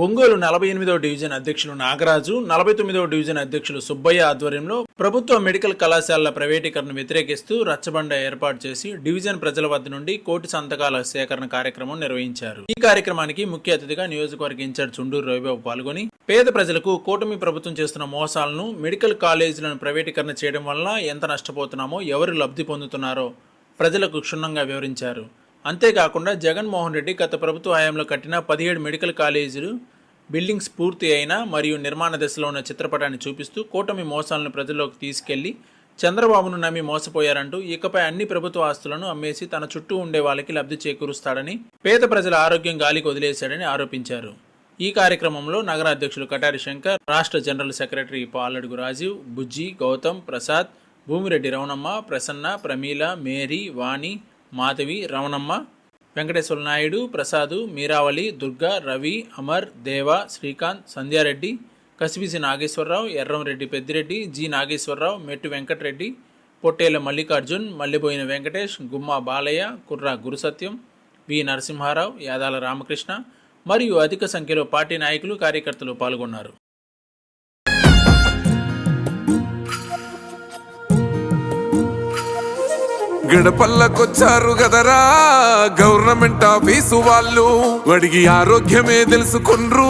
Ongole 48వ division అధ్యక్షులు Nagaraju, 49వ division అధ్యక్షులు సుబ్బయ్య ఆధ్వర్యంలో ప్రభుత్వ మెడికల్ కళాశాలల ప్రైవేటీకరణ వ్యతిరేకిస్తూ రచ్చబండ ఏర్పాటు చేసి డివిజన్ ప్రజల వద్ద నుండి కోటి సంతకాల సేకరణ కార్యక్రమం నిర్వహించారు. ఈ కార్యక్రమానికి ముఖ్య అతిథిగా నియోజకవర్గ ఇన్ఛార్జ్ చుండూరు రవిబాబు పాల్గొని పేద ప్రజలకు కూటమి ప్రభుత్వం చేస్తున్న మోసాలను, మెడికల్ కాలేజీలను ప్రైవేటీకరణ చేయడం వల్ల ఎంత నష్టపోతున్నామో, ఎవరు లబ్ధి పొందుతున్నారో ప్రజలకు క్షుణ్ణంగా వివరించారు. అంతేకాకుండా జగన్మోహన్ రెడ్డి గత ప్రభుత్వ హయాంలో కట్టిన 17 మెడికల్ కాలేజీలు బిల్డింగ్స్ పూర్తి అయిన మరియు నిర్మాణ దశలో ఉన్న చిత్రపటాన్ని చూపిస్తూ కూటమి మోసాలను ప్రజల్లోకి తీసుకెళ్లి చంద్రబాబును నమ్మి మోసపోయారంటూ ఇకపై అన్ని ప్రభుత్వ ఆస్తులను అమ్మేసి తన చుట్టూ ఉండే వాళ్ళకి లబ్ధి చేకూరుస్తాడని, పేద ప్రజల ఆరోగ్యం గాలికి వదిలేశాడని ఆరోపించారు. ఈ కార్యక్రమంలో నగర అధ్యక్షులు కటారి శంకర్, రాష్ట్ర జనరల్ సెక్రటరీ పాలడుగు రాజీవ్, బుజ్జి, గౌతమ్, ప్రసాద్, భూమిరెడ్డి రమణమ్మ, ప్రసన్న, ప్రమీల, మేరీ, వాణి, మాధవి, రమణమ్మ, వెంకటేశ్వర నాయుడు, ప్రసాదు, మీరావళి, దుర్గా, రవి, అమర్, దేవ, శ్రీకాంత్, సంధ్యారెడ్డి, కసిబిసి నాగేశ్వరరావు, ఎర్రంరెడ్డి పెద్దిరెడ్డి, జి నాగేశ్వరరావు, మెట్టు వెంకటరెడ్డి, పొట్టేల మల్లికార్జున్, మల్లిబోయిన వెంకటేష్, గుమ్మా బాలయ్య, కుర్రా గురుసత్యం, వి నరసింహారావు, యాదాల రామకృష్ణ మరియు అధిక సంఖ్యలో పార్టీ నాయకులు, కార్యకర్తలు పాల్గొన్నారు. గడపల్లకొచ్చారు గదరా గవర్నమెంట్ ఆఫీసు వాళ్ళు, అడిగి ఆరోగ్యమే తెలుసుకుండ్రు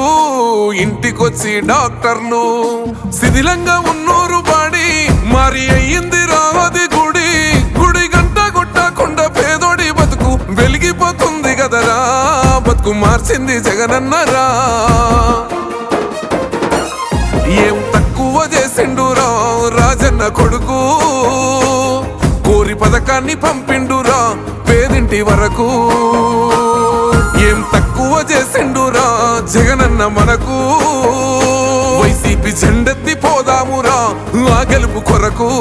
ఇంటికొచ్చి డాక్టర్లు. శిథిలంగా ఉన్నోరు బాడి మరి అయ్యింది రావది గుడి, గుడి గంట కొట్టకుండా పేదోడి బతుకు వెలిగిపోతుంది గదరా, బతుకు మార్చింది జగనన్నరా. ఏం తక్కువ చేసిండురా రాజన్న కొడుకు, కోరి పథకాన్ని పంపిండురా పేదింటి వరకు. ఏం తక్కువ చేసిండురా జగనన్న మనకు, వైసీపీ జెండెత్తి పోదామురా ఆ గెలుపు కొరకు.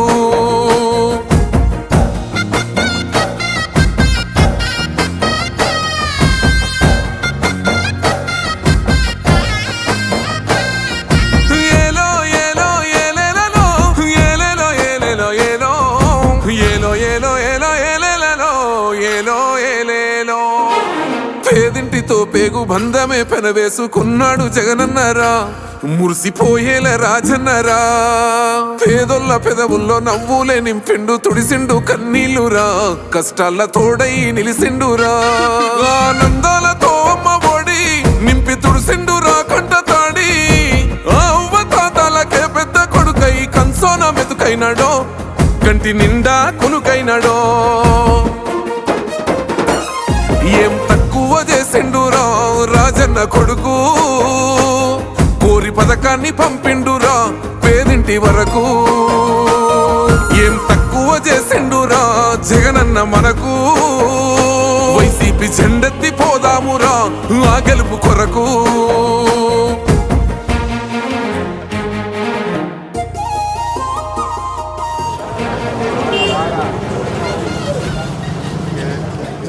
పేదింటితో పేగు బంధమే పెనవేసుకున్నాడు జగనన్నరా, మురిసిపోయేల రాజన్నరా. పేదొల్ల పెదవుల్లో నవ్వులే నింపిండు, తుడిసిండు కన్నీళ్లురా, కష్టాల తోడై నిలిసిండురా. ఆనందాలతో అమ్మ ఒడి నింపి తుడిసిండురా కంట తాడి, అవ్వ తాతలకే పెద్ద కొడుకై కన్సోన మెతుకైనాడో, కంటి నిండా కునుకైనాడో. ఏం తక్కువ చేసిండురా రాజన్న కొడుకు, కోరి పథకాన్ని పంపిండురా పేదింటి వరకు. ఏం తక్కువ చేసిండురా జగనన్న మనకు, వైసీపీ జెండెత్తి పోదామురా ఆ గెలుపు కొరకు.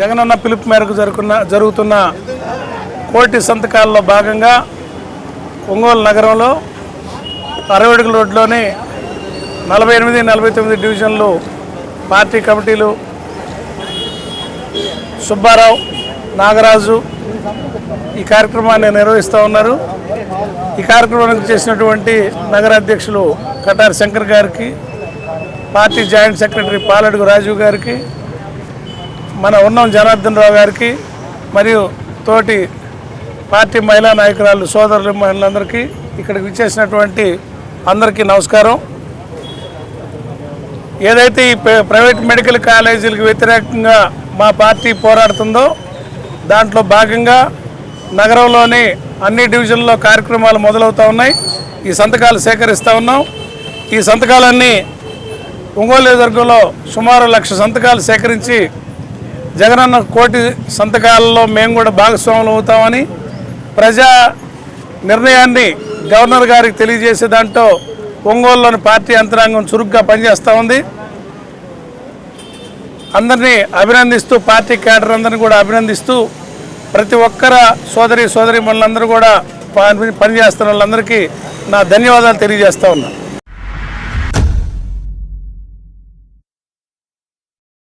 జగనన్న పిలుపు మేరకు జరుగుతున్న కోటి సంతకాల్లో భాగంగా ఒంగోలు నగరంలో 60 అడుగుల రోడ్లోని 48, 49 డివిజన్లు పార్టీ కమిటీలు సుబ్బారావు, నాగరాజు ఈ కార్యక్రమాన్ని నిర్వహిస్తూ ఉన్నారు. ఈ కార్యక్రమానికి చేసినటువంటి నగర అధ్యక్షులు కటారి శంకర్ గారికి, party joint secretary Paladugu Rajiv గారికి, మన ఉన్నం జనార్దన్ రావు గారికి మరియు తోటి పార్టీ మహిళా నాయకురాలు సోదరులు మహిళలందరికీ, ఇక్కడికి విచ్చేసినటువంటి అందరికీ నమస్కారం. ఏదైతే ఈ ప్రైవేట్ మెడికల్ కాలేజీలకు వ్యతిరేకంగా మా పార్టీ పోరాడుతుందో దాంట్లో భాగంగా నగరంలోని అన్ని డివిజన్లో కార్యక్రమాలు మొదలవుతూ ఉన్నాయి. ఈ సంతకాలు సేకరిస్తూ ఉన్నాం. ఈ సంతకాలన్నీ ఒంగోలు నియోజకవర్గంలో సుమారు 1,00,000 సంతకాలు సేకరించి జగనన్న కోటి సంతకాలలో మేము కూడా భాగస్వాములు అవుతామని, ప్రజా నిర్ణయాన్ని గవర్నర్ గారికి తెలియజేసే దాంట్లో ఒంగోలులోని పార్టీ యంత్రాంగం చురుగ్గా పనిచేస్తూ ఉంది. అందరినీ అభినందిస్తూ, పార్టీ క్యాడర్ అందరినీ కూడా అభినందిస్తూ, ప్రతి ఒక్కర సోదరి మనులందరూ కూడా పనిచేస్తున్న వాళ్ళందరికీ నా ధన్యవాదాలు తెలియజేస్తూ ఉన్నా.